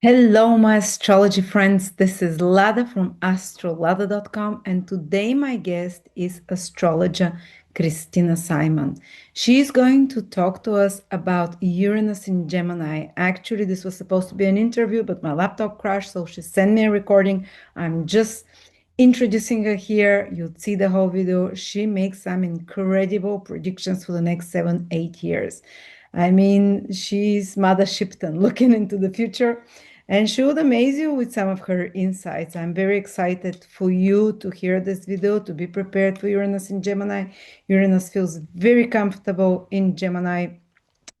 Hello, my astrology friends. This is Lada from astrolada.com, and today my guest is astrologer Krisztina Simon. She is going to talk to us about Uranus in Gemini. Actually, this was supposed to be an interview, but my laptop crashed, so she sent me a recording. I'm just introducing her here. You'll see the whole video. She makes some incredible predictions for the next 7, 8 years. I mean, she's Mother Shipton looking into the future, and she would amaze you with some of her insights. I'm very excited for you to hear this video, to be prepared for Uranus in Gemini. Uranus feels very comfortable in Gemini,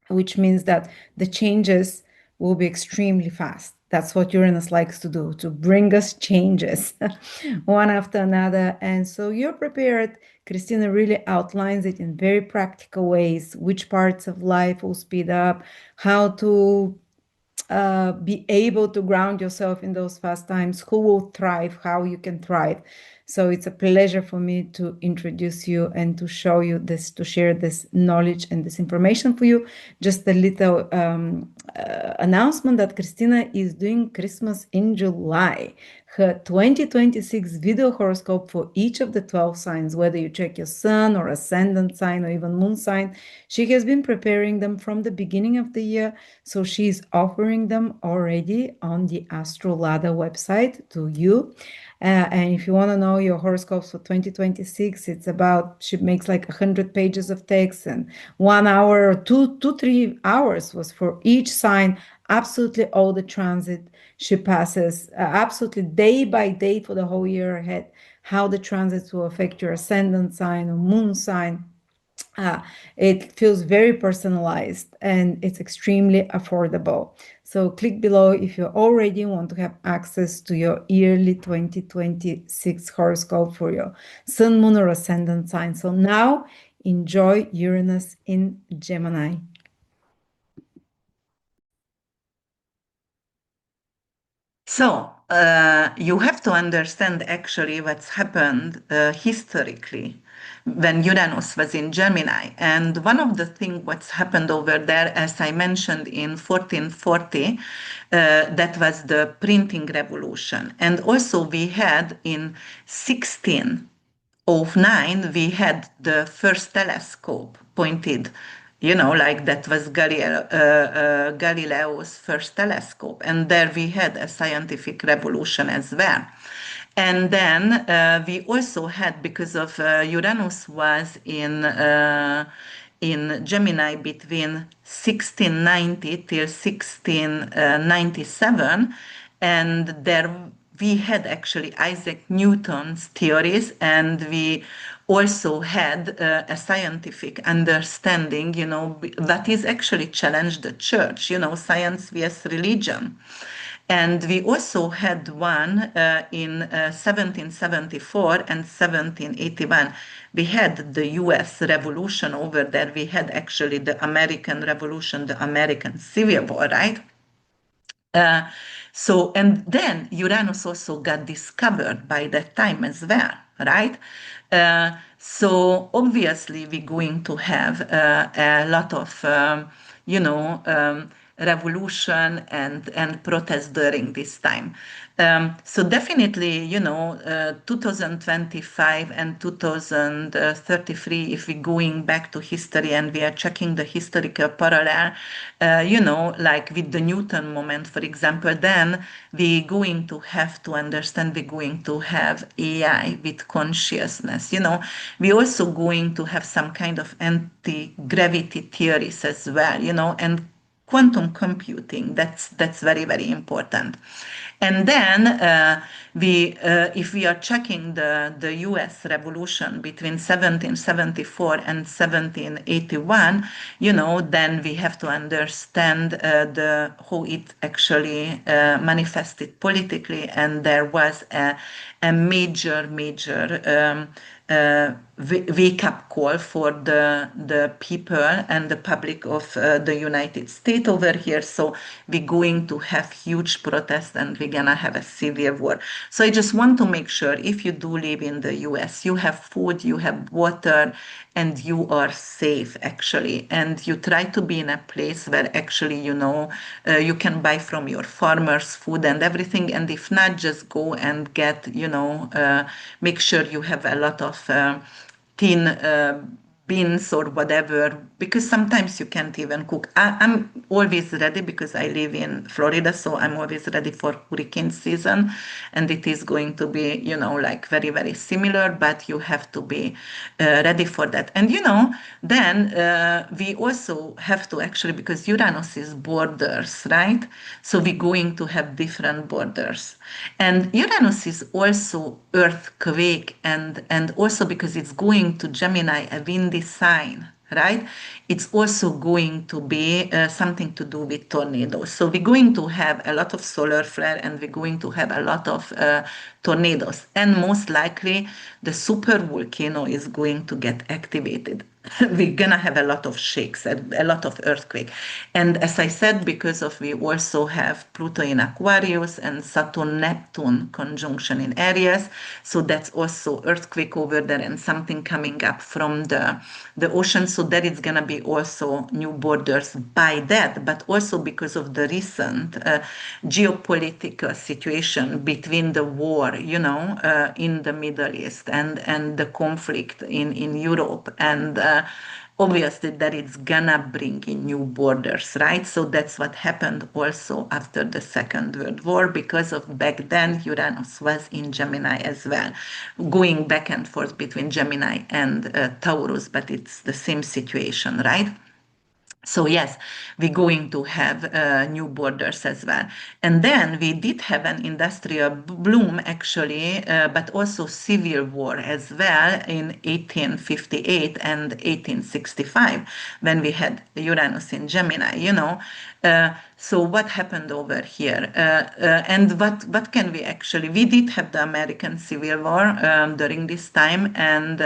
which means that the changes will be extremely fast. That's what Uranus likes to do, to bring us changes one after another. And so you're prepared. Krisztina really outlines it in very practical ways, which parts of life will speed up, how to be able to ground yourself in those fast times, who will thrive, how you can thrive. So it's a pleasure for me to introduce you and to show you this, to share this knowledge and this information for you. Just a little announcement that Krisztina is doing Christmas in July. Her 2026 video horoscope for each of the 12 signs, whether you check your sun or ascendant sign or even moon sign, she has been preparing them from the beginning of the year. So she's offering them already on the Astrolada website to you. And if you want to know your horoscopes for 2026, it's about, she makes like 100 pages of text, and 1 hour or 3 hours was for each sign, absolutely all the transit she passes, absolutely day by day for the whole year ahead, how the transits will affect your ascendant sign or moon sign. It feels very personalized and it's extremely affordable. So click below if you already want to have access to your yearly 2026 horoscope for your sun, moon, or ascendant sign. So now enjoy Uranus in Gemini. So, you have to understand actually what's happened historically when Uranus was in Gemini. And one of the things what's happened over there, as I mentioned in 1440, that was the printing revolution. And also we had in 1609, we had the first telescope pointed, like that was Galileo's first telescope. And there we had a scientific revolution as well. And then we also had, because of Uranus was in Gemini between 1690 till 1697, and there we had actually Isaac Newton's theories, and we also had a scientific understanding, that is actually challenged the church, science vs religion. And we also had one in 1774 and 1781. We had the US Revolution over there. We had actually the American Revolution, the American Civil War, right? And then Uranus also got discovered by that time as well, right? So obviously we're going to have a lot of, revolution and protest during this time. So definitely, 2025 and 2033, if we're going back to history and we are checking the historical parallel, like with the Newton moment, for example, then we're going to have to understand we're going to have AI with consciousness. We're also going to have some kind of anti-gravity theories as well, and quantum computing. That's very, very important. And then if we are checking the U.S. Revolution between 1774 and 1781, then we have to understand how it actually manifested politically, and there was a major wake-up call for the people and the public of the United States over here. So we're going to have huge protests and we're gonna have a civil war. So I just want to make sure if you do live in the US, you have food, you have water, and you are safe actually. And you try to be in a place where actually, you can buy from your farmers food and everything. And if not, just go and get, make sure you have a lot of tin beans or whatever, because sometimes you can't even cook. I'm always ready because I live in Florida, so I'm always ready for hurricane season, and it is going to be, like very, very similar, but you have to be ready for that. And, then we also have to actually, because Uranus is borders, right? So we're going to have different borders. And Uranus is also earthquake, and also because it's going to Gemini, a windy sign, right? It's also going to be something to do with tornadoes. So we're going to have a lot of solar flare and we're going to have a lot of tornadoes. And most likely the super volcano is going to get activated. We're gonna have a lot of shakes, a lot of earthquake. And as I said, because of we also have Pluto in Aquarius and Saturn Neptune conjunction in Aries, so that's also earthquake over there and something coming up from the ocean. So that is gonna be also new borders by that, but also because of the recent geopolitical situation between the war, in the Middle East and the conflict in Europe, and obviously that it's gonna bring in new borders, right? So that's what happened also after the Second World War, because of back then Uranus was in Gemini as well, going back and forth between Gemini and Taurus, but it's the same situation, right? So yes, we're going to have new borders as well. And then we did have an industrial bloom actually, but also civil war as well in 1858 and 1865 when we had Uranus in Gemini, so what happened over here? And what can we actually, we did have the American Civil War during this time, and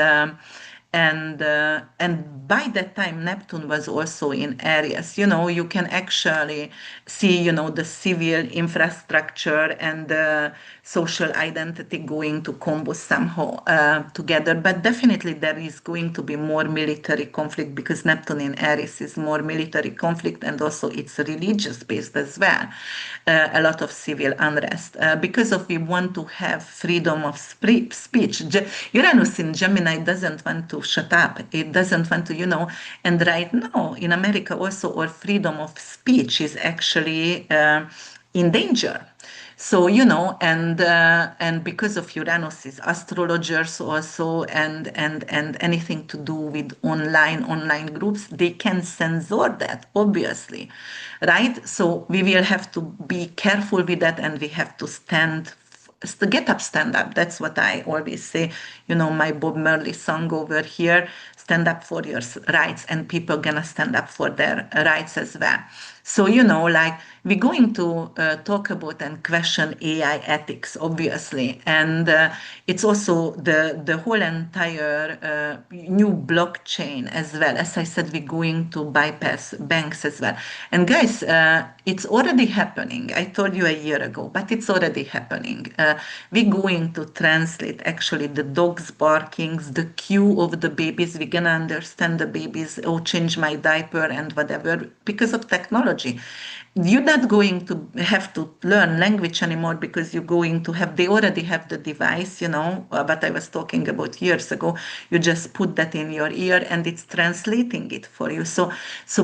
by that time Neptune was also in Aries. You can actually see the civil infrastructure and the social identity going to combust somehow together, but definitely there is going to be more military conflict because Neptune in Aries is more military conflict, and also it's religious based as well. A lot of civil unrest because of we want to have freedom of speech. Uranus in Gemini doesn't want to shut up. It doesn't want to, and right now in America also our freedom of speech is actually in danger. So and because of Uranus is astrologers also, and anything to do with online groups, they can censor that obviously, right? So we will have to be careful with that, and we have to get up, stand up. That's what I always say. My Bob Marley song over here, stand up for your rights, and people gonna stand up for their rights as well. So, like we're going to talk about and question AI ethics, obviously. And it's also the whole entire new blockchain as well. As I said, we're going to bypass banks as well. And guys, it's already happening. I told you a year ago, but it's already happening. We're going to translate actually the dogs barkings, the cue of the babies. We're gonna understand the babies, oh, change my diaper and whatever, because of technology. You're not going to have to learn language anymore because you're going to have, they already have the device, what I was talking about years ago. You just put that in your ear and it's translating it for you. So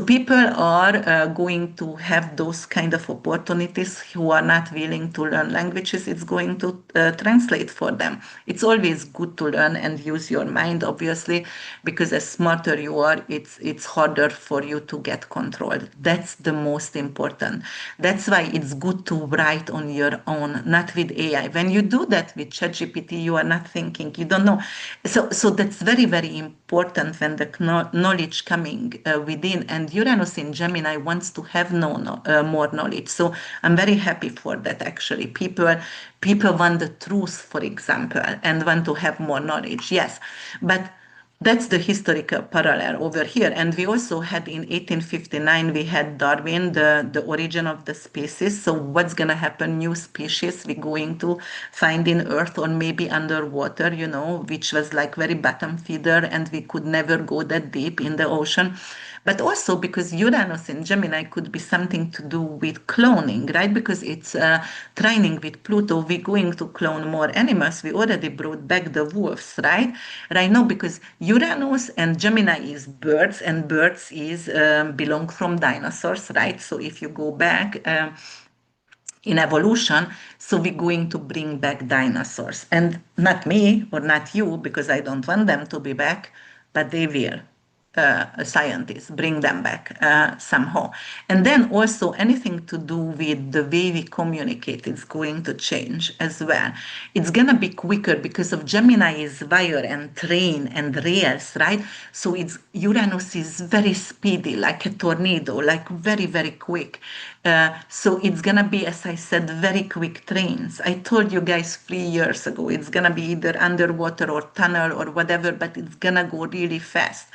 people are going to have those kind of opportunities who are not willing to learn languages. It's going to translate for them. It's always good to learn and use your mind, obviously, because as smarter you are, it's harder for you to get control. That's the most important important. That's why it's good to write on your own, not with AI. When you do that with ChatGPT, you are not thinking, you don't know. So that's very, very important when the knowledge coming within. And Uranus in Gemini wants to have more knowledge. So I'm very happy for that. Actually, people want the truth, for example, and want to have more knowledge. Yes, but that's the historical parallel over here. And we also had in 1859, we had Darwin, the origin of the species. So what's going to happen? New species we're going to find in Earth or maybe underwater, which was like very bottom feeder and we could never go that deep in the ocean. But also because Uranus in Gemini could be something to do with cloning, right? Because it's trining with Pluto, we're going to clone more animals. We already brought back the wolves, right? Right now, because Uranus and Gemini is birds, and birds is belong from dinosaurs, right? So if you go back in evolution, so we're going to bring back dinosaurs, and not me or not you, because I don't want them to be back, but they will. Scientists bring them back somehow. And then also anything to do with the way we communicate is going to change as well. It's going to be quicker because of Gemini is wire and train and rails, right? So it's Uranus is very speedy, like a tornado, like very, very quick. So it's going to be, as I said, very quick trains. I told you guys 3 years ago, it's going to be either underwater or tunnel or whatever, but it's going to go really fast.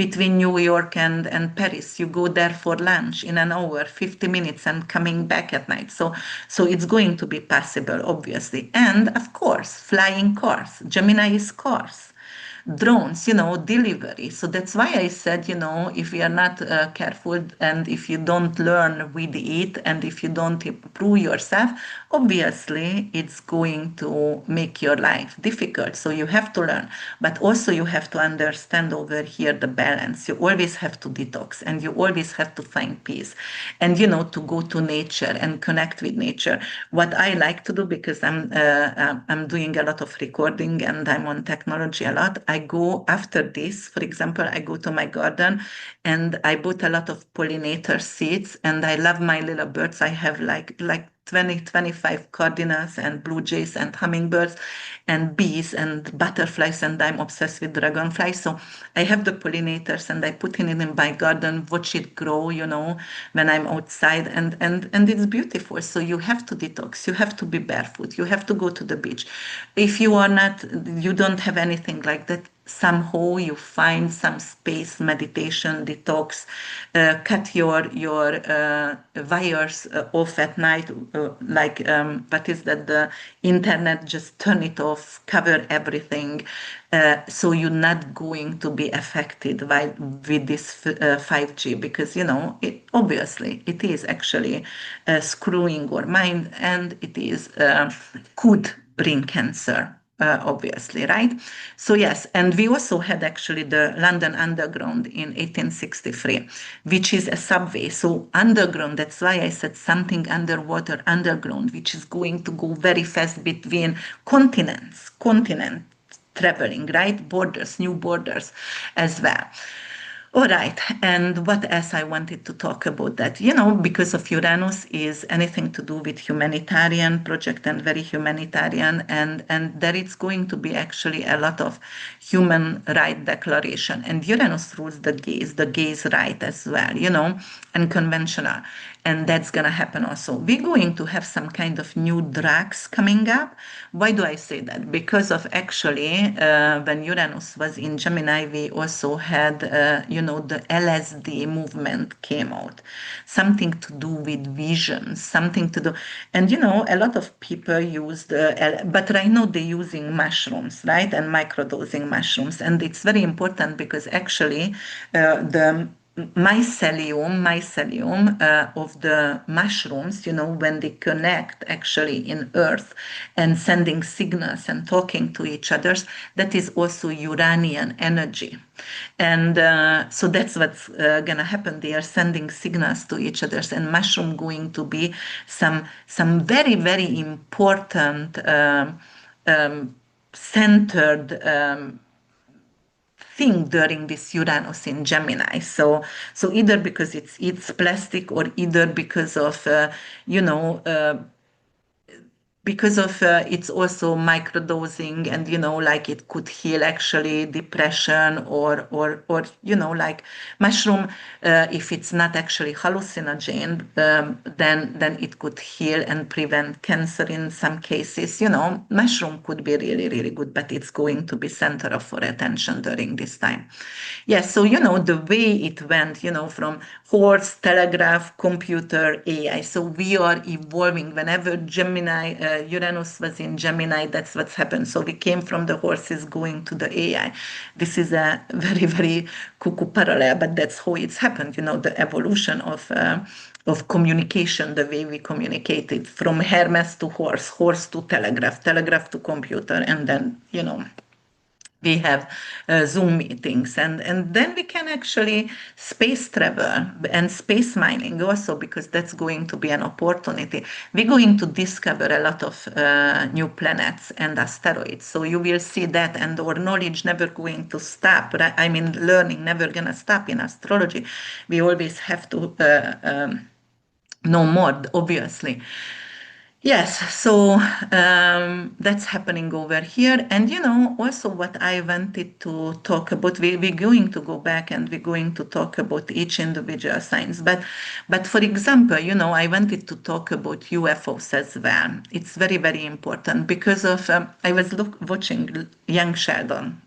Between New York and Paris, you go there for lunch in an hour, 50 minutes, and coming back at night. So it's going to be possible, obviously. And of course, flying cars. Gemini is cars. Drones, delivery. So that's why I said, if we are not careful and if you don't learn with it and if you don't improve yourself, obviously it's going to make your life difficult. So you have to learn, but also you have to understand over here the balance. You always have to detox and you always have to find peace and, to go to nature and connect with nature. What I like to do, because I'm doing a lot of recording and I'm on technology a lot, I go after this, for example, I go to my garden and I bought a lot of pollinator seeds and I love my little birds. I have like 25 cardinals and blue jays and hummingbirds and bees and butterflies, and I'm obsessed with dragonflies. So I have the pollinators and I put it in my garden, watch it grow, when I'm outside, and it's beautiful. So you have to detox, you have to be barefoot, you have to go to the beach. If you don't have anything like that, somehow you find some space, meditation, detox, cut your wires off at night, what is that, the internet, just turn it off, cover everything, so you're not going to be affected with this 5G, because obviously it is actually screwing our mind, and it is could bring cancer, obviously, right? So yes, and we also had actually the London Underground in 1863, which is a subway. So underground, that's why I said something underwater, underground, which is going to go very fast between continent traveling, right? Borders, new borders as well. All right, and what else I wanted to talk about that? Because of Uranus is anything to do with humanitarian project and very humanitarian, and there it's going to be actually a lot of human right declaration. And Uranus rules the gaze right as well, and conventional. And that's going to happen also. We're going to have some kind of new drugs coming up. Why do I say that? Because of actually, when Uranus was in Gemini, we also had, the LSD movement came out. Something to do with vision, something to do. And, a lot of people use but right now they're using mushrooms, right? And microdosing mushrooms. And it's very important because actually the mycelium of the mushrooms, when they connect actually in earth and sending signals and talking to each other, that is also Uranian energy. And so that's what's going to happen. They are sending signals to each other, and mushroom going to be some very, very important centered thing during this Uranus in Gemini. So either because it's plastic, or either because of it's also microdosing, and like it could heal actually depression, or like mushroom, if it's not actually hallucinogen, then it could heal and prevent cancer in some cases. Mushroom could be really, really good, but it's going to be center of our attention during this time. Yes, so the way it went, from horse, telegraph, computer, AI. So we are evolving. Whenever Uranus was in Gemini, that's what's happened. So we came from the horses going to the AI. This is a very, very cuckoo parallel, but that's how it's happened. The evolution of communication, the way we communicated from Hermes to horse, horse to telegraph, telegraph to computer, and then we have Zoom meetings, and then we can actually space travel and space mining also, because that's going to be an opportunity. We're going to discover a lot of new planets and asteroids. So you will see that, and our knowledge never going to stop. Right? I mean, learning never gonna stop in astrology. We always have to know more, obviously. Yes, so that's happening over here. And also what I wanted to talk about, we're going to go back and we're going to talk about each individual signs. But for example, I wanted to talk about UFOs as well. It's very, very important because of, I was watching Young Sheldon.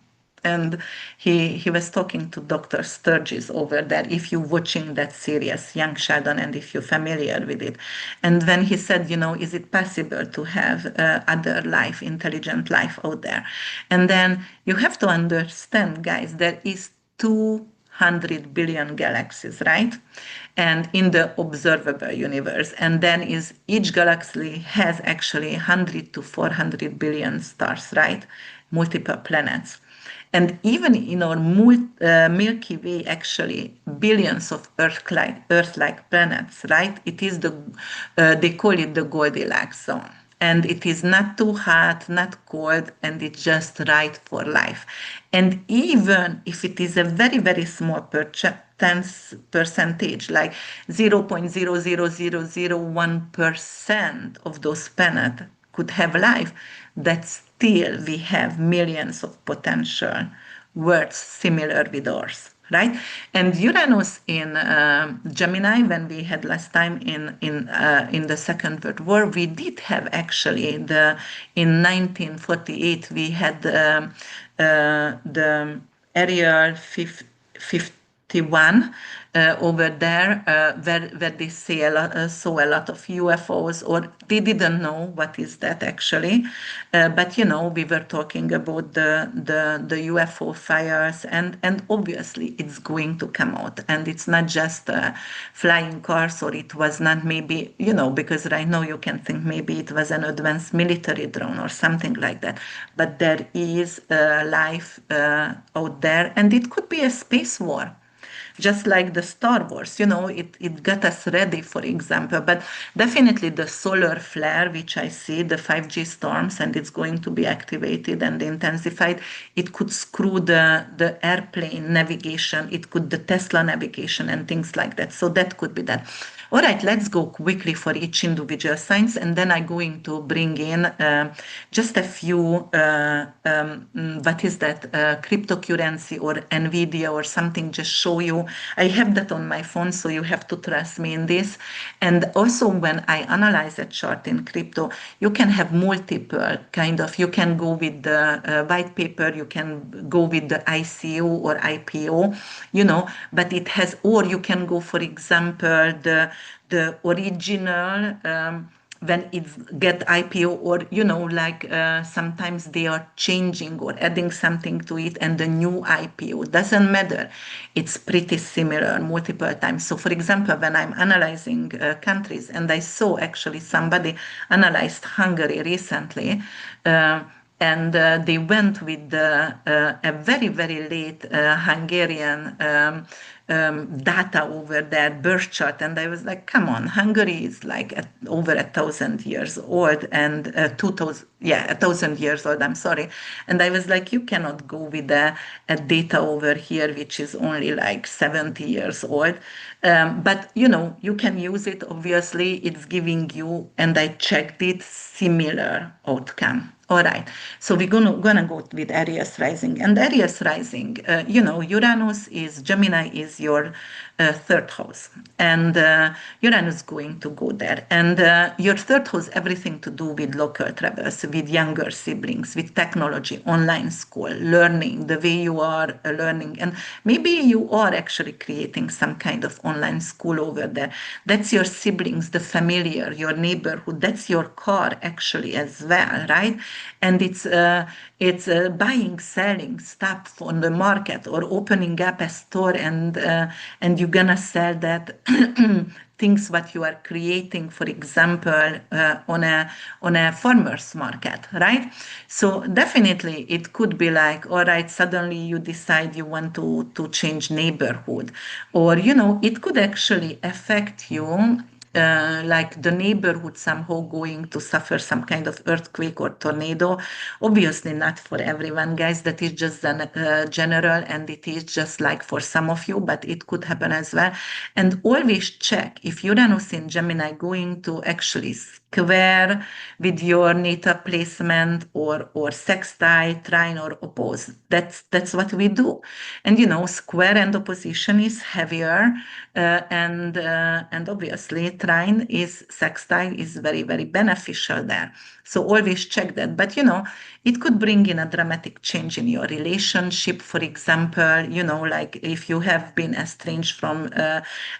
And he was talking to Dr. Sturgis over there, if you're watching that series, Young Sheldon, and if you're familiar with it. And when he said, is it possible to have other life, intelligent life out there? And then you have to understand, guys, there is 200 billion galaxies, right? And in the observable universe. And then each galaxy has actually 100 to 400 billion stars, right? Multiple planets. And even in our Milky Way, actually, billions of Earth-like planets, right? It is they call it the Goldilocks zone. And it is not too hot, not cold, and it's just right for life. And even if it is a very, very small percentage, like 0.00001% of those planets could have life, that still we have millions of potential worlds similar with ours, right? And Uranus in Gemini, when we had last time in the Second World War, we did have actually in 1948 we had the Area 51 over there, where they saw a lot of UFOs, or they didn't know what is that actually. But we were talking about the UFO fires, and obviously it's going to come out, and it's not just flying cars, or it was not maybe because right now you can think maybe it was an advanced military drone or something like that. But there is life out there, and it could be a space war. Just like the Star Wars, it got us ready, for example. But definitely the solar flare, which I see, the 5G storms, and it's going to be activated and intensified, it could screw the airplane navigation, it could the Tesla navigation and things like that. So that could be that. All right, let's go quickly for each individual signs, and then I'm going to bring in just a few, what is that, cryptocurrency or NVIDIA or something, just show you. I have that on my phone, so you have to trust me in this. And also when I analyze a chart in crypto, you can have multiple kind of, you can go with the white paper, you can go with the ICO or IPO, but it has, or you can go, for example, the original, when it get IPO, or sometimes they are changing or adding something to it, and the new IPO doesn't matter. It's pretty similar multiple times. So for example, when I'm analyzing countries, and I saw actually somebody analyzed Hungary recently, and they went with a very, very late Hungarian data over their birth chart, and I was like, come on, Hungary is like over 1,000 years old, and 2,000, yeah, 1,000 years old, I'm sorry. And I was like, you cannot go with a data over here which is only like 70 years old. But you can use it. Obviously, it's giving you, and I checked it, similar outcome. All right, so we're gonna go with Aries rising, and Aries rising, Uranus is Gemini is your third house, and Uranus going to go there, and your third house everything to do with local travels, with younger siblings, with technology, online school, learning, the way you are learning, and maybe you are actually creating some kind of online school over there. That's your siblings, the familiar, your neighborhood. That's your car actually as well, right? And it's buying, selling stuff on the market, or opening up a store, and you're gonna sell that things what you are creating, for example, on a farmer's market, right? So definitely it could be like, all right, suddenly you decide you want to change neighborhood, or it could actually affect you, like the neighborhood somehow going to suffer some kind of earthquake or tornado. Obviously, not for everyone, guys. That is just general, and it is just like for some of you, but it could happen as well. And always check if Uranus in Gemini going to actually square with your natal placement, or sextile, trine, or oppose. That's what we do. And square and opposition is heavier, and obviously trine is sextile is very, very beneficial there. So always check that. But it could bring in a dramatic change in your relationship. For example, like if you have been estranged from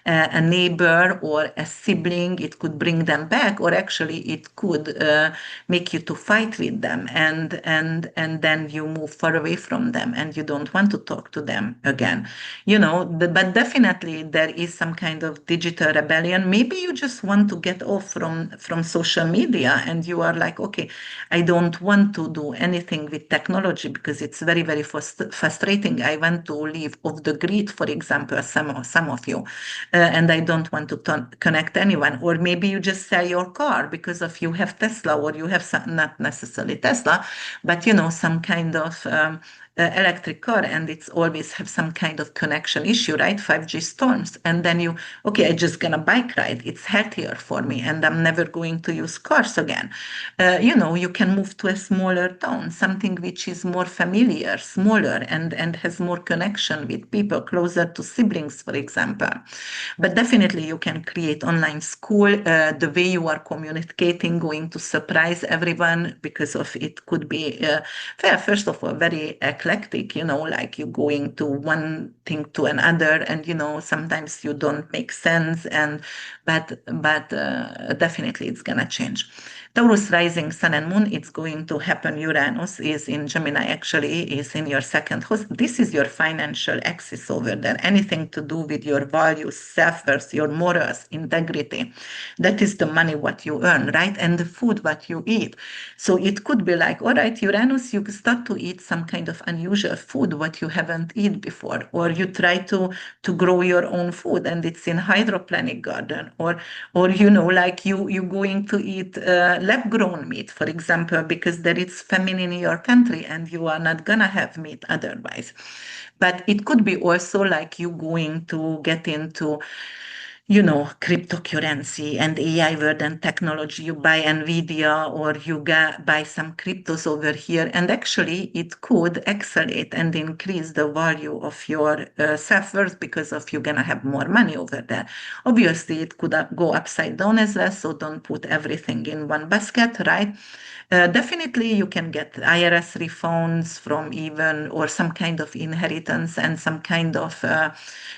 a neighbor or a sibling, it could bring them back, or actually it could make you to fight with them, and then you move far away from them, and you don't want to talk to them again. But definitely there is some kind of digital rebellion. Maybe you just want to get off from social media, and you are like, okay, I don't want to do anything with technology because it's very, very frustrating. I want to live off the grid, for example, some of you, and I don't want to connect anyone. Or maybe you just sell your car because of you have Tesla, or you have not necessarily Tesla, but some kind of electric car, and it's always have some kind of connection issue, right? 5G storms, and then okay, I just gonna bike ride. It's healthier for me, and I'm never going to use cars again. You can move to a smaller town, something which is more familiar, smaller, and has more connection with people, closer to siblings, for example. But definitely you can create online school. The way you are communicating going to surprise everyone, because of it could be first of all very eclectic, like you going to one thing to another, and sometimes you don't make sense, but definitely it's gonna change. Taurus rising sun and moon, it's going to happen. Uranus is in Gemini, actually, is in your second house. This is your financial axis over there. Anything to do with your values, self-worth, your morals, integrity. That is the money what you earn, right? And the food what you eat. So it could be like, all right, Uranus, you start to eat some kind of unusual food what you haven't eaten before, or you try to grow your own food, and it's in hydroponic garden, or like you going to eat lab grown meat, for example, because there is famine in your country and you are not gonna have meat otherwise. But it could be also like you going to get into cryptocurrency and AI world and technology. You buy NVIDIA, or you buy some cryptos over here, and actually it could accelerate and increase the value of your self-worth, because of you're gonna have more money over there. Obviously, it could go upside down as well, so don't put everything in one basket, right? Definitely, you can get IRS refunds from even, or some kind of inheritance, and some kind of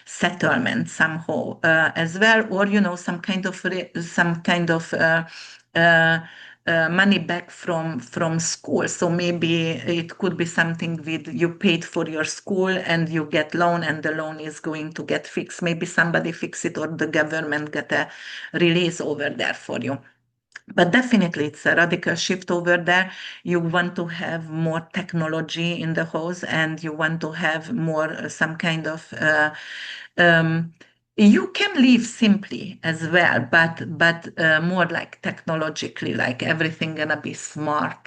settlement somehow as well, or some kind of uh, money back from school. So maybe it could be something with you paid for your school and you get loan, and the loan is going to get fixed. Maybe somebody fix it, or the government get a release over there for you. But definitely, it's a radical shift over there. You want to have more technology in the house, and you want to have more some kind of. Um, you can live simply as well, but more like technologically, like everything gonna be smart,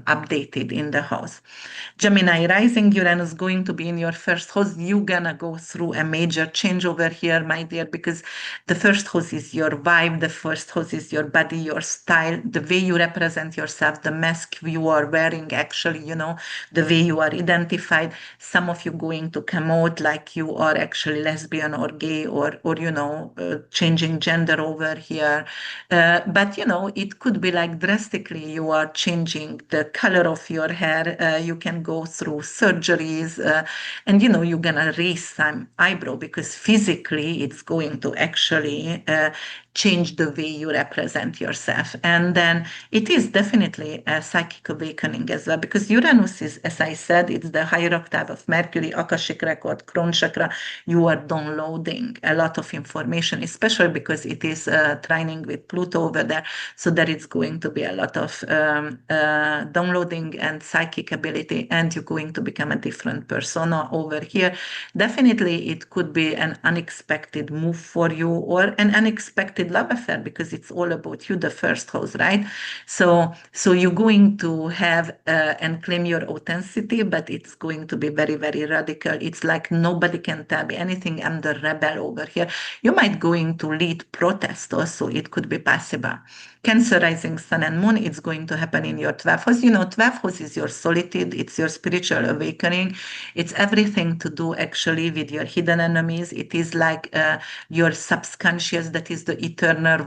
updated in the house. Gemini rising, Uranus going to be in your first house. You gonna go through a major change over here, my dear, because the first house is your vibe, the first house is your body, your style, the way you represent yourself, the mask you are wearing, actually, the way you are identified. Some of you going to come out like you are actually lesbian or gay or changing gender over here. But it could be like drastically you are changing the color of your hair. You can go through surgeries, and you're gonna raise some eyebrow because physically it's going to actually change the way you represent yourself. And then it is definitely a psychic awakening as well, because Uranus is, as I said, it's the higher octave of Mercury, Akashic record, crown chakra. You are downloading a lot of information, especially because it is trining with Pluto over there. So there is going to be a lot of downloading and psychic ability, and you're going to become a different persona over here. Definitely, it could be an unexpected move for you or an unexpected love affair, because it's all about you, the first house, right? So you're going to have and claim your authenticity, but it's going to be very, very radical. It's like nobody can tell me anything. I'm the rebel over here. You might going to lead protest also. It could be possible. Cancer rising sun and moon, it's going to happen in your 12th house. 12th house is your solitude, it's your spiritual awakening. It's everything to do actually with your hidden enemies. It is like your subconscious, that is the eternal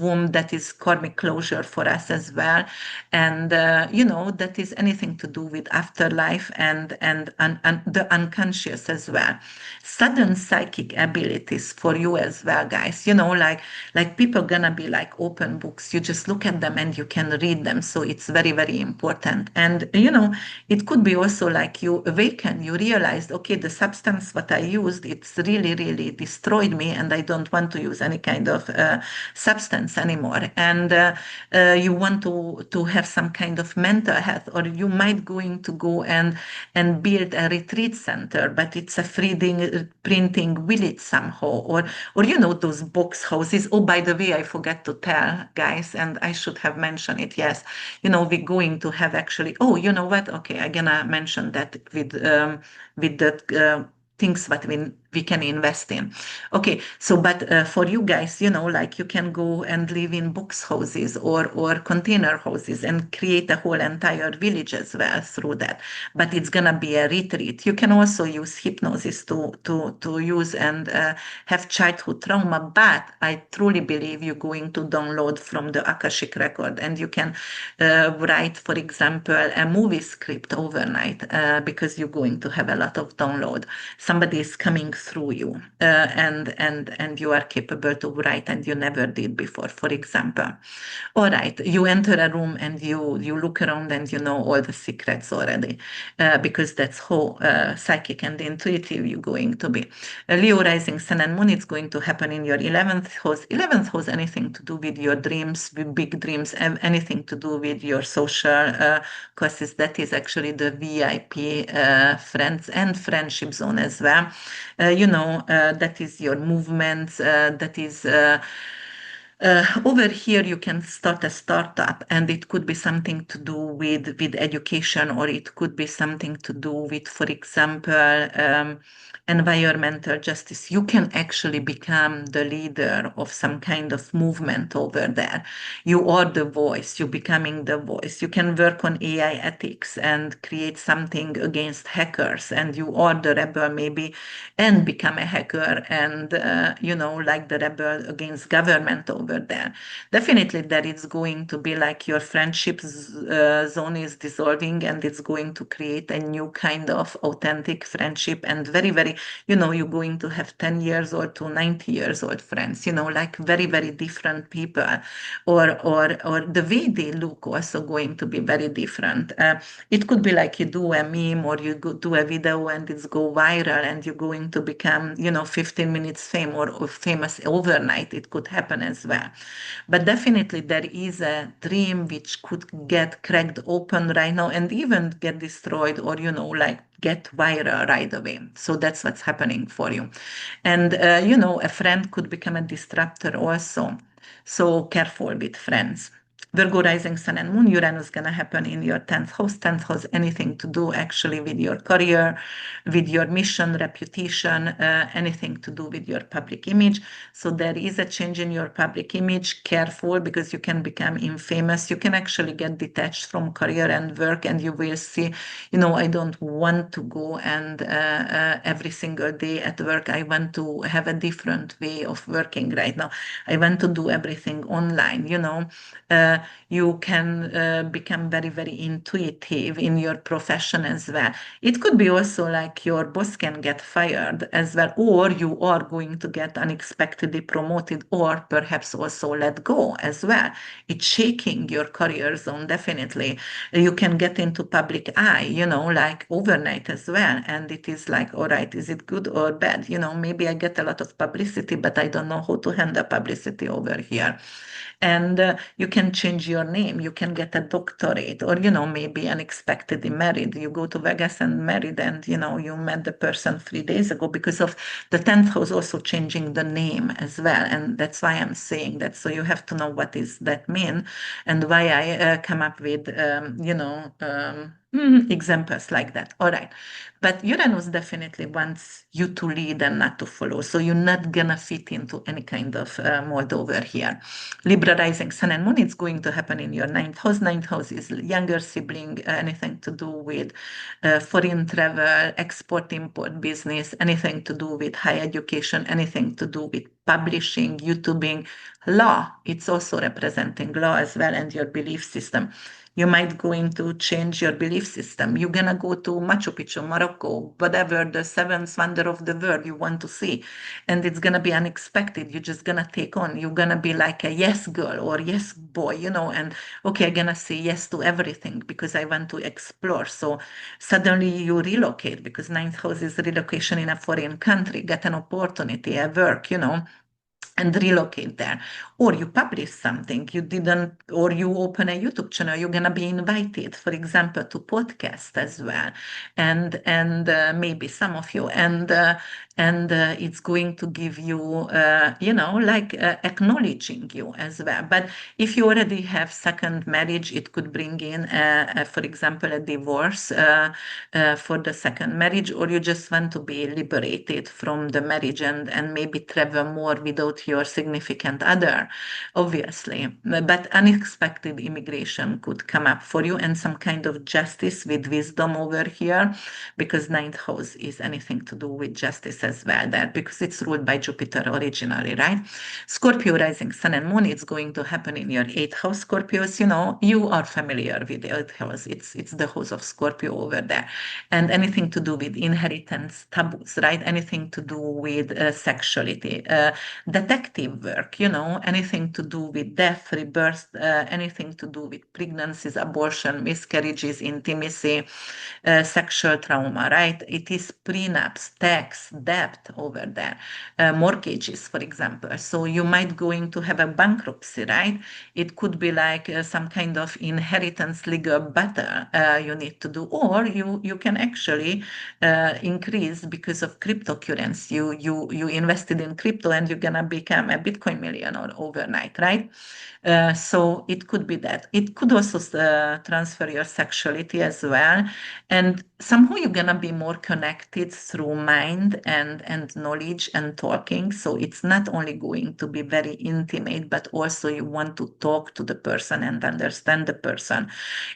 womb, that is karmic closure for us as well. And, that is anything to do with afterlife and the unconscious as well. Sudden psychic abilities for you as well, guys. Like people gonna be like open books. You just look at them and you can read them. So it's very, very important. And it could be also like you awaken, you realized, okay, the substance what I used, it's really, really destroyed me, and I don't want to use any kind of substance anymore. And you want to have some kind of mental health, or you might going to go and build a retreat center, but it's a printing village somehow, or those box houses. Oh, by the way, I forgot to tell, guys, and I should have mentioned it. Yes, we're going to have actually. Oh, you know what? Okay, I'm gonna mention that with the things that we can invest in. Okay, so but for you guys, like you can go and live in box houses or container houses and create a whole entire village as well through that. But it's gonna be a retreat. You can also use hypnosis to use and have childhood trauma. But I truly believe you're going to download from the Akashic record, and you can write, for example, a movie script overnight because you're going to have a lot of download. Somebody is coming through you, and you are capable to write, and you never did before, for example. All right, you enter a room and you look around and you know all the secrets already, because that's how psychic and intuitive you're going to be. Leo rising sun and moon, it's going to happen in your 11th house. 11th house, anything to do with your dreams, with big dreams, and anything to do with your social causes. That is actually the VIP friends and friendship zone as well. That is your movements, that is over here you can start a startup, and it could be something to do with education, or it could be something to do with, for example, environmental justice. You can actually become the leader of some kind of movement over there. You are the voice, you're becoming the voice. You can work on AI ethics and create something against hackers, and you are the rebel maybe, and become a hacker, and like the rebel against government over there. Definitely that it's going to be like your friendship zone is dissolving, and it's going to create a new kind of authentic friendship, and very, very, you're going to have 10 years old to 90 years old friends, like very, very different people, or the way they look also going to be very different. It could be like you do a meme, or you do a video and it's go viral, and you're going to become 15 minutes fame or famous overnight. It could happen as well. well. But definitely there is a dream which could get cracked open right now and even get destroyed or, like get viral right away. So that's what's happening for you. And, a friend could become a disruptor also. So careful with friends. Virgo rising sun and moon, Uranus gonna happen in your 10th house. 10th house, anything to do actually with your career, with your mission, reputation, anything to do with your public image. So there is a change in your public image. Careful, because you can become infamous. You can actually get detached from career and work, and you will see, I don't want to go and every single day at work, I want to have a different way of working right now. I want to do everything online. Uh, you can become very, very intuitive in your profession as well. It could be also like your boss can get fired as well, or you are going to get unexpectedly promoted, or perhaps also let go as well. It's shaking your career zone, definitely. You can get into public eye, like overnight as well. And it is like, all right, is it good or bad? Maybe I get a lot of publicity, but I don't know how to handle publicity over here. And you can change your name, you can get a doctorate, or maybe unexpectedly married. You go to Vegas and married, and you met the person 3 days ago, because of the 10th house also changing the name as well. And that's why I'm saying that. So you have to know what is that mean, and why I come up with examples like that. All right. But Uranus definitely wants you to lead and not to follow. So you're not gonna fit into any kind of mold over here. Libra rising sun and moon, it's going to happen in your 9th house. 9th house is younger sibling, anything to do with foreign travel, export, import business, anything to do with higher education, anything to do with publishing, YouTubing, law. It's also representing law as well, and your belief system. You might going to change your belief system. You're gonna go to Machu Picchu, Morocco, whatever the seventh wonder of the world you want to see, and it's gonna be unexpected. You're just gonna take on. You're gonna be like a yes girl or yes boy, and okay, I'm gonna say yes to everything because I want to explore. So suddenly you relocate, because ninth house is relocation in a foreign country, get an opportunity at work, and relocate there. Or you publish something you didn't, or you open a YouTube channel, you're going to be invited, for example, to podcast as well, and maybe some of you, and it's going to give you like acknowledging you as well. But if you already have second marriage, it could bring in for example, a divorce for the second marriage, or you just want to be liberated from the marriage and maybe travel more without your significant other, obviously. But unexpected immigration could come up for you, and some kind of justice with wisdom over here, because ninth house is anything to do with justice as well there, because it's ruled by Jupiter originally, right? Scorpio rising sun and moon, it's going to happen in your eighth house. Scorpios, you are familiar with the eighth house. It's the house of Scorpio over there. And anything to do with inheritance, taboos, right? Anything to do with sexuality, detective work, anything to do with death, rebirth, anything to do with pregnancies, abortion, miscarriages, intimacy, sexual trauma, right? It is prenups, tax, debt over there, mortgages, for example. So you might going to have a bankruptcy, right? It could be like some kind of inheritance legal battle you need to do, or you can actually increase because of cryptocurrency. You invested in crypto and you're gonna become a Bitcoin millionaire overnight, right? So it could be that. It could also transfer your sexuality as well, and somehow you're gonna be more connected through mind and knowledge and talking. So it's not only going to be very intimate, but also you want to talk to the person and understand the person.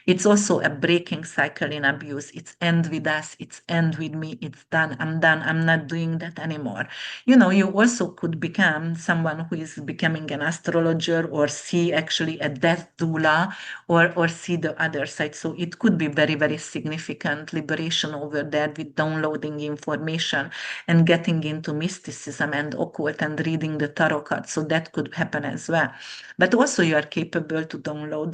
It's also a breaking cycle in abuse. It's end with us, it's end with me, it's done, I'm done, I'm not doing that anymore. You also could become someone who is becoming an astrologer, or see actually a death doula, or see the other side. So it could be very, very significant liberation over there, with downloading information and getting into mysticism and occult and reading the tarot cards. So that could happen as well. But also you are capable to download,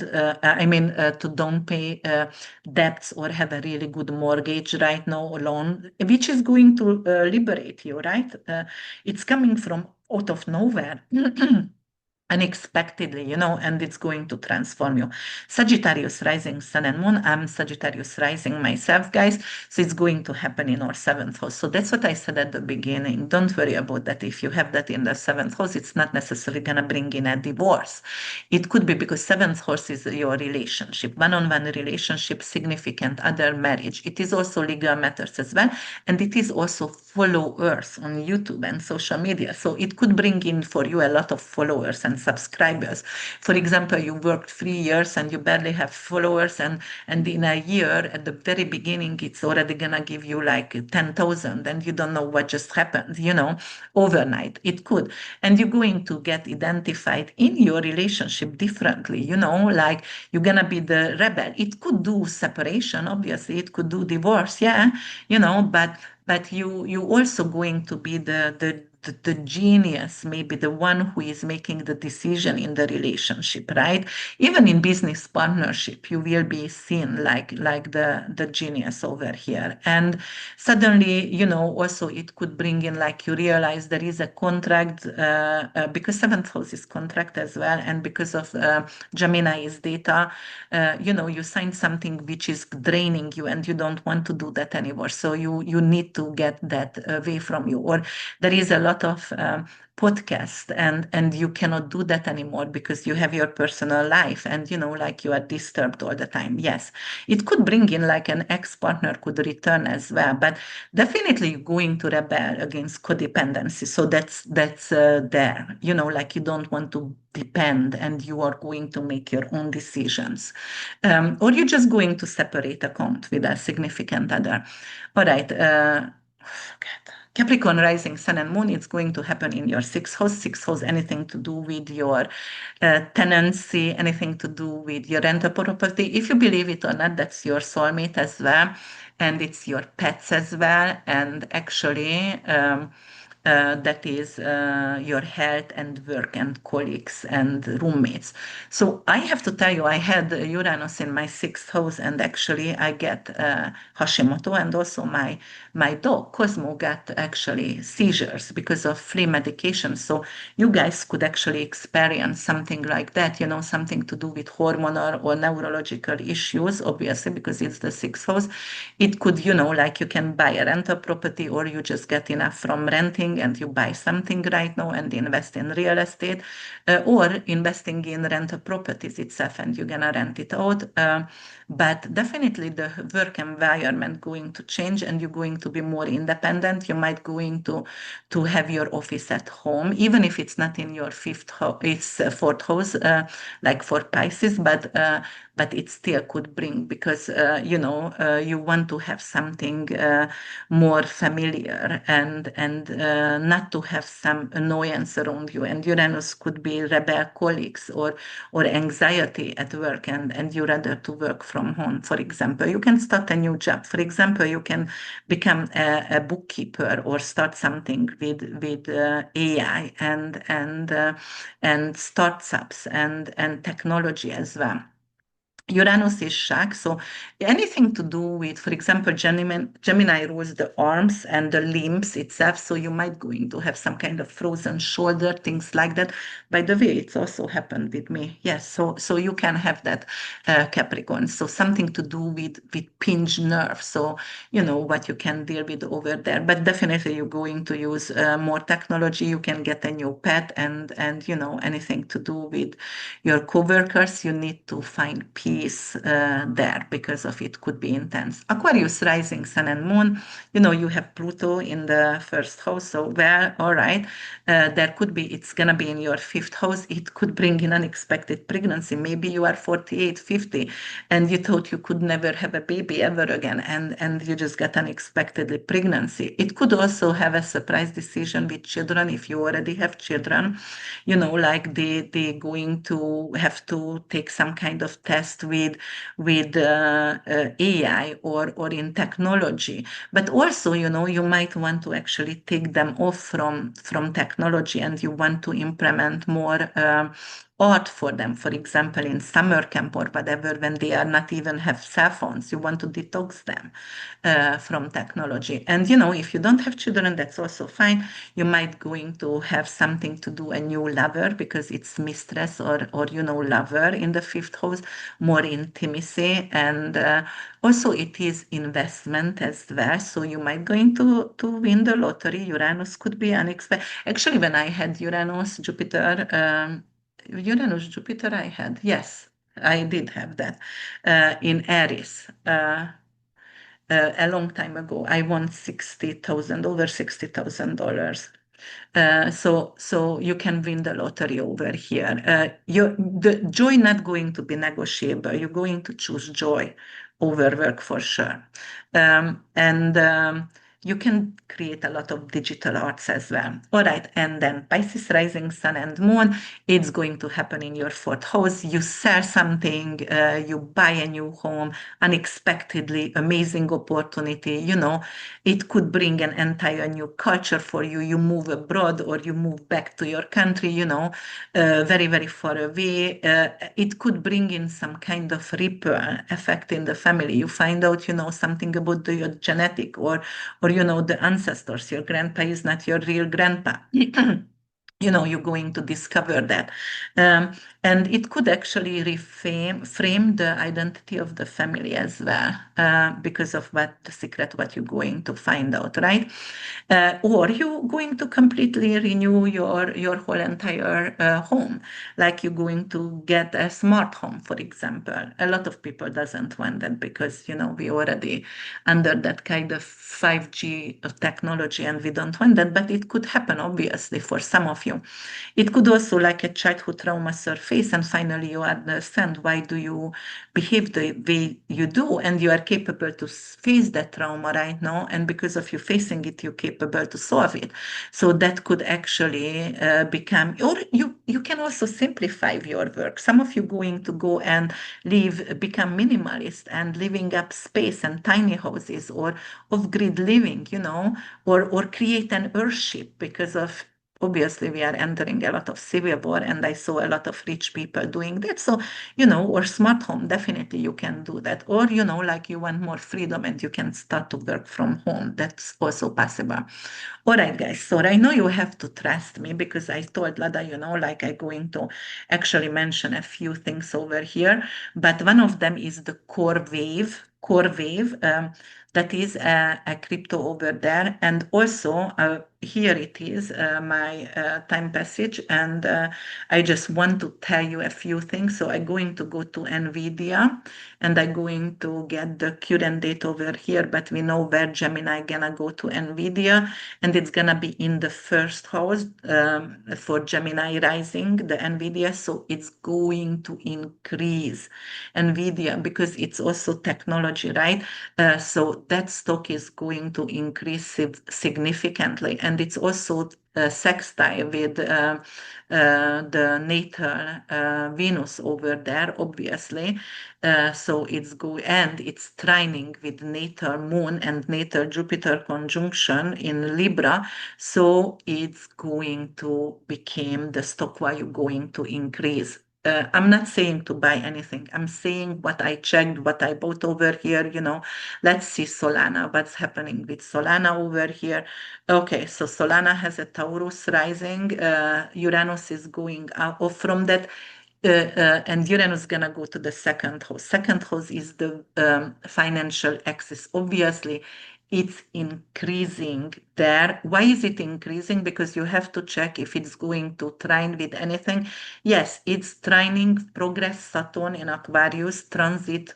to don't pay debts, or have a really good mortgage right now, or loan, which is going to liberate you, right? It's coming from out of nowhere. unexpectedly, and it's going to transform you. Sagittarius rising sun and moon. I'm Sagittarius rising myself, guys. So it's going to happen in our seventh house. So that's what I said at the beginning. Don't worry about that. If you have that in the seventh house, it's not necessarily going to bring in a divorce. It could be because seventh house is your relationship, one-on-one relationship, significant other, marriage. It is also legal matters as well. And it is also followers on YouTube and social media. So it could bring in for you a lot of followers and subscribers. For example, you worked 3 years and you barely have followers, and in a year, at the very beginning, it's already gonna give you like 10,000, and you don't know what just happened, overnight. It could. And you're going to get identified in your relationship differently, like you're gonna be the rebel. It could do separation, obviously, it could do divorce, yeah, but you also going to be the genius, maybe the one who is making the decision in the relationship, right? Even in business partnership, you will be seen like the genius over here. And suddenly, also it could bring in like you realize there is a contract because seventh house is contract as well, and because of Gemini is data, you sign something which is draining you, and you don't want to do that anymore. So you need to get that away from you. Or there is a lot of podcast, and you cannot do that anymore because you have your personal life, and like you are disturbed all the time. Yes, it could bring in like an ex-partner could return as well, but definitely going to rebel against codependency. So that's there, like you don't want to depend, and you are going to make your own decisions, or you're just going to separate account with a significant other. All right. Capricorn rising sun and moon, it's going to happen in your sixth house. Sixth house, anything to do with your tenancy, anything to do with your rental property. If you believe it or not, that's your soulmate as well. And it's your pets as well. And actually, that is your health and work and colleagues and roommates. So I have to tell you, I had Uranus in my sixth house, and actually I get Hashimoto, and also my dog Cosmo got actually seizures because of free medication. So you guys could actually experience something like that, something to do with hormonal or neurological issues, obviously, because it's the sixth house. It could, like you can buy a rental property, or you just get enough from renting and you buy something right now and invest in real estate, or investing in rental properties itself, and you're gonna rent it out. But definitely the work environment going to change, and you're going to be more independent. You might going to have your office at home, even if it's not in your fifth house, it's fourth house, like for Pisces, but it still could bring, because you want to have something more familiar, and not to have some annoyance around you. And Uranus could be rebel colleagues, or anxiety at work, and you rather to work from home. For example, you can start a new job. For example, you can become a bookkeeper, or start something with AI and startups and technology as well. Uranus is Shak, so anything to do with, for example, Gemini rules the arms and the limbs itself, so you might going to have some kind of frozen shoulder, things like that. By the way, it's also happened with me. Yes, so you can have that, Capricorn. So something to do with pinched nerves, so what you can deal with over there. But definitely you're going to use more technology. You can get a new pet, and anything to do with your coworkers, you need to find peace there, because of it could be intense. Aquarius rising sun and moon, you have Pluto in the first house. So, well, all right, there could be, it's going to be in your fifth house. It could bring in unexpected pregnancy. Maybe you are 48, 50, and you thought you could never have a baby ever again, and you just got unexpectedly pregnancy. It could also have a surprise decision with children if you already have children, like they going to have to take some kind of test with AI, or in technology. But also, you might want to actually take them off from technology, and you want to implement more art for them. For example, in summer camp or whatever, when they are not even have cell phones, you want to detox them from technology. And if you don't have children, that's also fine. You might going to have something to do a new lover because it's mistress or lover in the fifth house, more intimacy, and also it is investment as well. So you might going to win the lottery. Uranus could be unexpected. Actually, when I had Uranus, Jupiter. Uranus, Jupiter, I had. Yes, I did have that in Aries. A long time ago, I won 60,000, over $60,000. So you can win the lottery over here. The joy not going to be negotiable. You're going to choose joy over work for sure. And you can create a lot of digital arts as well. All right, and then Pisces rising sun and moon, it's going to happen in your fourth house. You sell something, you buy a new home, unexpectedly, amazing opportunity. It could bring an entire new culture for you. You move abroad or you move back to your country, very, very far away. It could bring in some kind of ripple effect in the family. You find out, something about your genetic or the ancestors. Your grandpa is not your real grandpa. You're going to discover that. Um, and it could actually frame the identity of the family as well, because of the secret, what you're going to find out, right? Or you're going to completely renew your whole entire home, like you're going to get a smart home, for example. A lot of people doesn't want that because, we already under that kind of 5G technology and we don't want that, but it could happen, obviously, for some of you. It could also like a childhood trauma surface and finally you understand why do you behave the way you do and you are capable to face that trauma right now, and because of you facing it you're capable to solve it. So that could actually become, or you can also simplify your work. Some of you going to go and become minimalist and living up space and tiny houses or off-grid living, or create an earthship because of, obviously we are entering a lot of civil war and I saw a lot of rich people doing that. So, or smart home, definitely you can do that. Or, like you want more freedom and you can start to work from home. That's also possible. All right, guys. So I know you have to trust me because I told Lada, like I'm going to actually mention a few things over here. But one of them is the core wave. That is a crypto over there. And also, here it is, my time passage. And I just want to tell you a few things. So I'm going to go to NVIDIA and I'm going to get the current date over here. But we know where Gemini gonna go to NVIDIA. And it's gonna be in the first house for Gemini rising, the NVIDIA. So it's going to increase NVIDIA because it's also technology, right? So that stock is going to increase significantly. And it's also sextile with the natal Venus over there, obviously. So it's trining with natal Moon and natal Jupiter conjunction in Libra. So it's going to become the stock value going to increase. I'm not saying to buy anything. I'm saying what I checked, what I bought over here, Let's see Solana, what's happening with Solana over here. Okay, so Solana has a Taurus rising. Uranus is going off from that. And Uranus is going to go to the second house. Second house is the financial axis. Obviously, it's increasing there. Why is it increasing? Because you have to check if it's going to trine with anything. Yes, it's trining progress Saturn in Aquarius, transit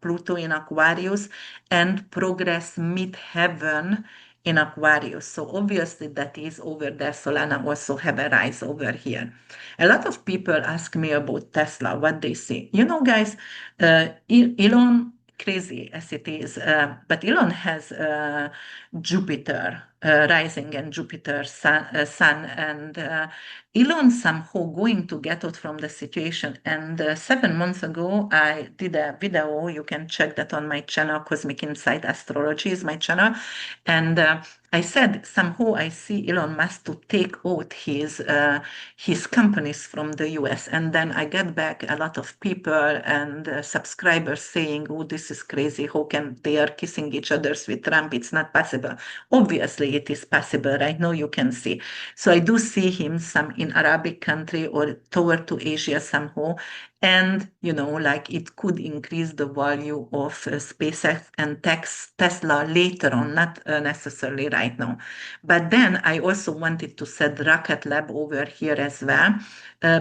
Pluto in Aquarius, and progress midheaven in Aquarius. So obviously that is over there. Solana also have a rise over here. A lot of people ask me about Tesla, what they say. Guys, Elon, crazy as it is, but Elon has Jupiter rising and Jupiter sun, and Elon somehow going to get out from the situation. And 7 months ago, I did a video. You can check that on my channel. Cosmic Insight Astrology is my channel, and I said somehow I see Elon Musk to take out his companies from the US, and then I get back a lot of people and subscribers saying, "Oh, this is crazy! How can they are kissing each others with Trump? It's not possible." Obviously, it is possible. Right now, you can see. So I do see him some in Arabic country or toward to Asia somehow, and like it could increase the value of SpaceX and Tesla later on, not necessarily right now. But then I also wanted to set Rocket Lab over here as well,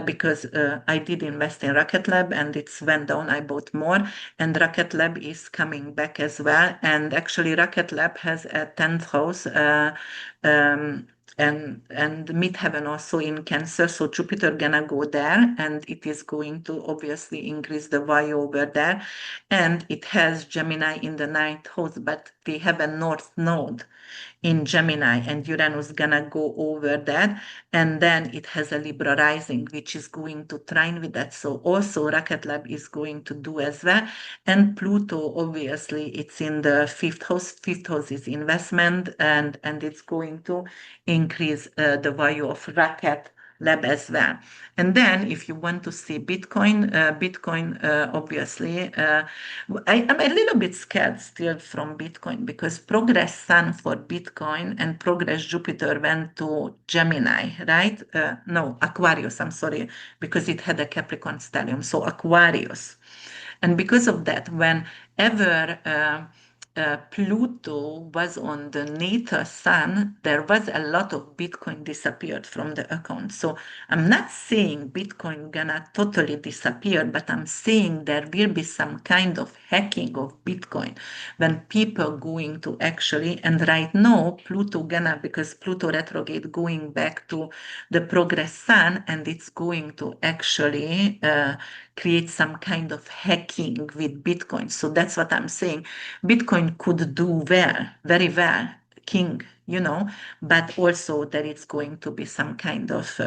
because I did invest in Rocket Lab and it's went down. I bought more, and Rocket Lab is coming back as well. And actually, Rocket Lab has a 10th house. Um, and midheaven also in Cancer, so Jupiter gonna go there, and it is going to obviously increase the value over there. And it has Gemini in the ninth house, but we have a north node in Gemini, and Uranus gonna go over that, and then it has a Libra rising, which is going to trine with that. So also Rocket Lab is going to do as well. And Pluto, obviously, it's in the fifth house. Fifth house is investment, and it's going to increase the value of Rocket Lab as well. And then if you want to see Bitcoin, obviously, I'm a little bit scared still from Bitcoin because progress Sun for Bitcoin and progress Jupiter went to Gemini, right? No, Aquarius, I'm sorry, because it had a Capricorn stellium. So Aquarius. And because of that, whenever Pluto was on the natal sun, there was a lot of Bitcoin disappeared from the account. So I'm not saying Bitcoin gonna totally disappear, but I'm saying there will be some kind of hacking of Bitcoin when people going to actually, and right now Pluto gonna, because Pluto retrograde going back to the progress sun, and it's going to actually create some kind of hacking with Bitcoin. So that's what I'm saying. Bitcoin could do well, very well, king, but also that it's going to be some kind of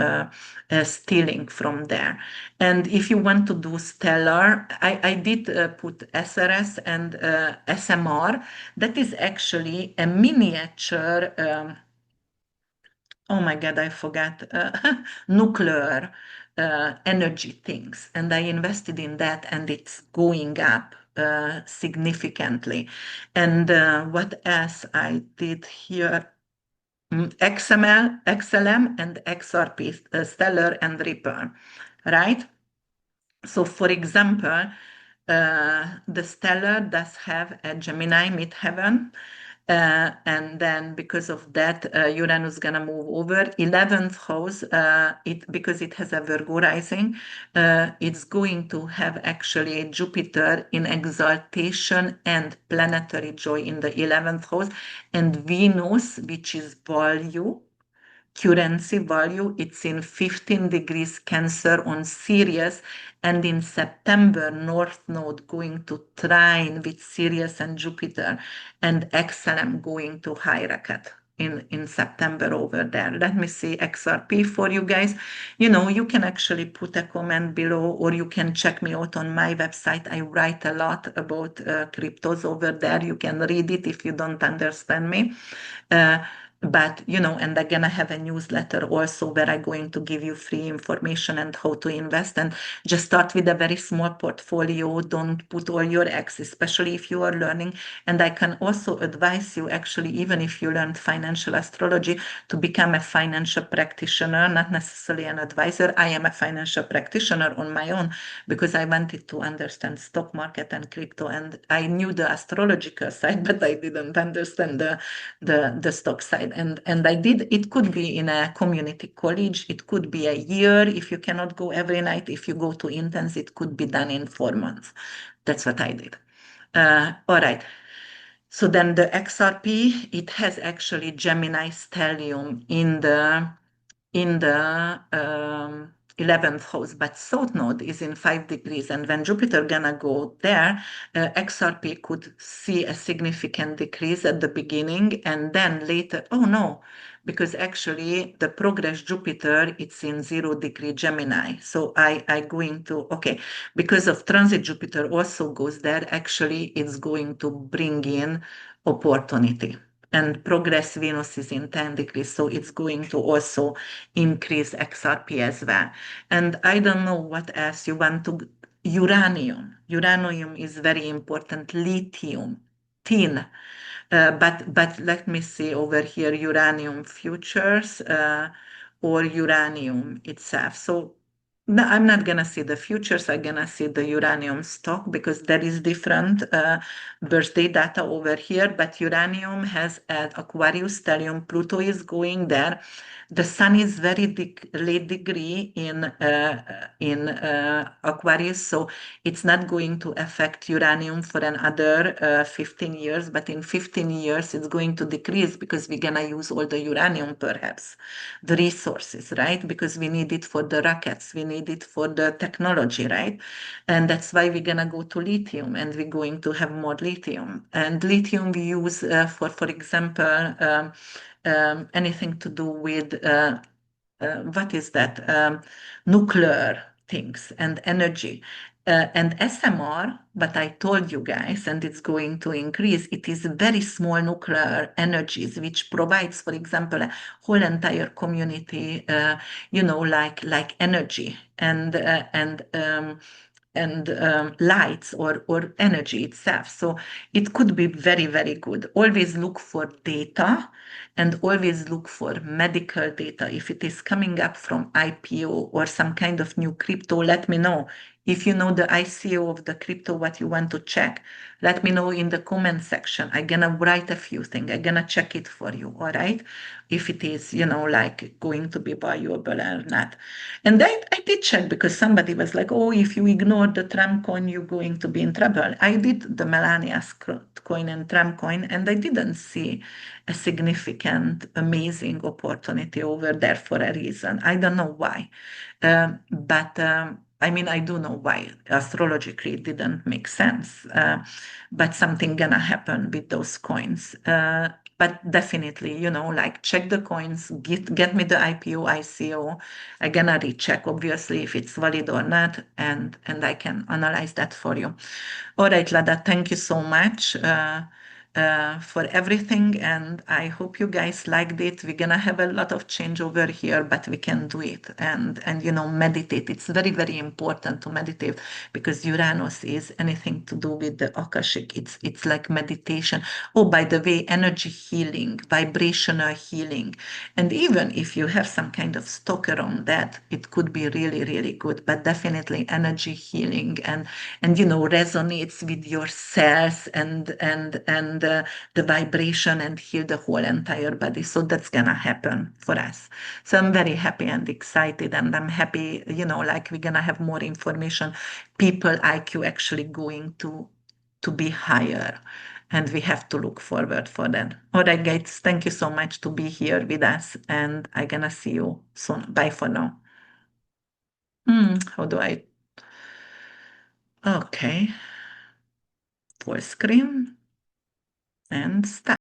stealing from there. And if you want to do stellar, I did put SRS and SMR. That is actually a miniature. Oh my God, I forgot nuclear energy things. And I invested in that, and it's going up significantly. And what else I did here? XLM and XRP, Stellar and Ripple, right? So, for example, the stellar does have a Gemini midheaven. And then because of that, Uranus gonna move over 11th house. Because it has a Virgo rising, it's going to have actually Jupiter in exaltation and planetary joy in the 11th house, and Venus, which is value, currency value, it's in 15 degrees Cancer on Sirius, and in September North Node going to trine with Sirius and Jupiter, and XLM going to high rocket in September over there. Let me see XRP for you guys. You can actually put a comment below, or you can check me out on my website. I write a lot about cryptos over there. You can read it if you don't understand me. But and I'm gonna have a newsletter also where I'm going to give you free information and how to invest, and just start with a very small portfolio. Don't put all your eggs, especially if you are learning. And I can also advise you, actually, even if you learned financial astrology, to become a financial practitioner, not necessarily an advisor. I am a financial practitioner on my own because I wanted to understand stock market and crypto, and I knew the astrological side, but I didn't understand the stock side. And I did. It could be in a community college. It could be a year if you cannot go every night. If you go to intense, it could be done in 4 months. That's what I did. All right. So then the XRP, it has actually Gemini stellium in the 11th house, but south node is in 5 degrees, and when Jupiter gonna go there, XRP could see a significant decrease at the beginning, and then later, oh no, because actually the progress Jupiter, it's in 0 degree Gemini. So I going to, okay, because of transit Jupiter also goes there, actually it's going to bring in opportunity. and progress Venus is in 10 degrees, so it's going to also increase XRP as well. And I don't know what else you want to. Uranium. Uranium is very important. Lithium, tin. But let me see over here, uranium futures or uranium itself. So no, I'm not gonna see the futures. I'm gonna see the uranium stock because there is different birthday data over here. But uranium has at Aquarius, stellium, Pluto is going there. The sun is very late degree in Aquarius, so it's not going to affect uranium for another 15 years. But in 15 years, it's going to decrease because we're gonna use all the uranium, perhaps the resources, right? Because we need it for the rockets, we need it for the technology, right? And that's why we're gonna go to lithium, and we're going to have more lithium. And lithium we use for example, anything to do with what is that? Nuclear things and energy. And SMR, but I told you guys, and it's going to increase, it is very small nuclear energies, which provides, for example, a whole entire community, like energy and lights or energy itself. So it could be very, very good. Always look for data and always look for medical data. If it is coming up from IPO or some kind of new crypto, let me know. If you know the ICO of the crypto, what you want to check, let me know in the comment section. I'm gonna write a few things. I'm gonna check it for you, all right? If it is, like going to be valuable or not. And I did check because somebody was like, oh, if you ignore the Trump coin, you're going to be in trouble. I did the Melania's coin and Trump coin, and I didn't see a significant, amazing opportunity over there for a reason. I don't know why. But I mean, I do know why astrologically it didn't make sense. But something gonna happen with those coins. But definitely, like check the coins, get me the IPO, ICO. I'm gonna recheck obviously if it's valid or not, and I can analyze that for you. All right, Lada, thank you so much for everything, and I hope you guys liked it. We're gonna have a lot of change over here, but we can do it and meditate. It's very, very important to meditate because Uranus is anything to do with the Akashic. It's like meditation. Oh, by the way, energy healing, vibrational healing, and even if you have some kind of stalker on that, it could be really, really good. But definitely energy healing and resonates with your cells and the vibration and heal the whole entire body. So that's gonna happen for us. So I'm very happy and excited, and I'm happy, like we're gonna have more information. People IQ actually going to be higher, and we have to look forward for that. All right, guys, thank you so much to be here with us, and I'm gonna see you soon. Bye for now. How do I? Okay, full screen and start.